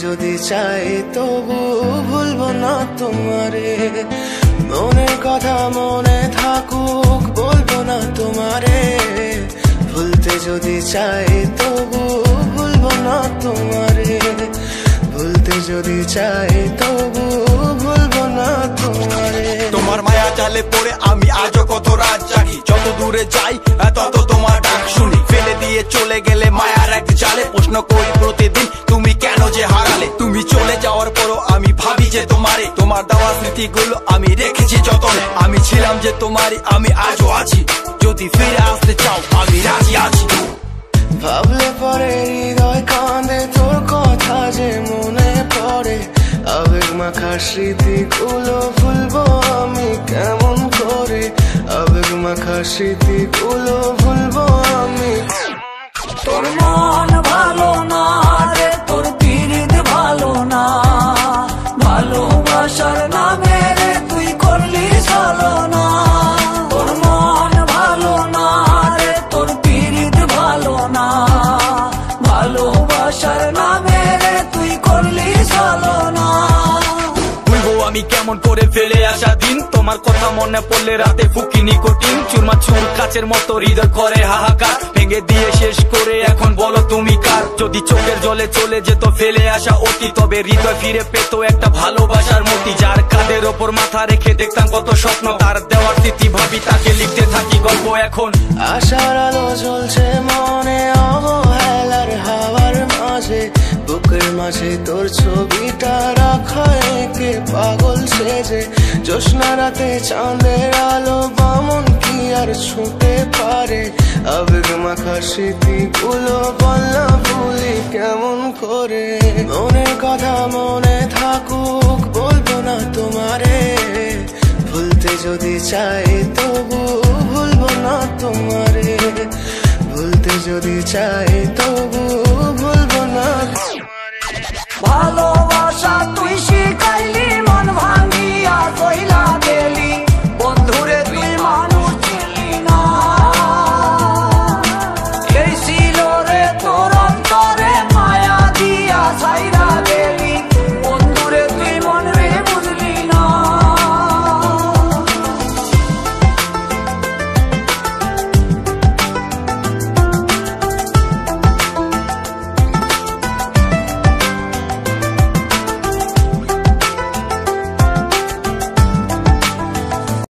যদি চাই তবু ভুলবো না তোমারে। মনের কথা মনে থাকুক বলবো না তোমারে। ভুলতে যদি চাই তবু ভুলবো না তোমারে। ভুলতে যদি চাই তবু ভুলবো না তোমারে। তোমার মায়া জালে পড়ে আমি আজও কত রাত জাগি, যত দূরে যাই তত তোমার ডাক শুনি। ফেলে দিয়ে চলে গেলে মায়ার এক জালে প্রশ্ন করি প্রতিদিন তুমি কেন যে হারালে। তুমি চলে যাওয়ার পরও আমি ভাবি যে তোমারে, তোমার দেওয়া স্মৃতিগুলো আমি রেখেছি যতনে। আমি ছিলাম যে তোমারই, আমি আজও আছি, যদি ফিরে আসতে চাও আমি রাজি আছি। ভাবলে পরে হৃদয় কাঁদে তোর কথা যে মনে পড়ে। আবেগ মাখা স্মৃতিগুলো ভুলবো আমি কেমন করে। আবেগ মাখা স্মৃতিগুলো ভুলবো আমি। তোর মন ভালো না রে, তোর পিরিত ভালো না। ভালোবাসার নামে রে তুই করলি ছলনা। তোর মন ভালো না রে, তোর পিরিত ভালো না। ভালোবাসার নামে রে তুই করলি ছলনা। আমি কেমন করে ফেলে আসা দিন, তোমার কথা মনে পড়লে রাতে ফুকি নিকোটিন। চুরমা চুর কাচের মতো হৃদয় করে হাহাকার, ভেঙে দিয়ে শেষ করে এখন বলো তুমি কার। যদি চোখের জলে চলে যেত ফেলে আসা অতি, তবে হৃদয় ফিরে পেত একটা ভালোবাসার মতি। যার কাঁধের ওপর মাথা রেখে দেখতাম কত স্বপ্ন, তার দেওয়ার স্মৃতি ভাবি তাকে লিখতে থাকি গল্প এখন। আশার আলো জ্বলছে মনে অবহেলার হাওয়ার মাঝে। বুকের মাঝে তোর ছবিটা রাখা একে পাগল সেজে। জ্যোৎস্না রাতে চাঁদের আলো বামন কি আর ছুঁতে পারে। আবেগ মাখা স্মৃতিগুলো বলনা ভুলি কেমন করে। মনের কথা মনে থাকুক বলবো না তোমারে। ভুলতে যদি চাই তবু ভুলবো না তোমারে। ভুলতে যদি চাই তবু ভুলবো না তোমারে। ভালোবাসা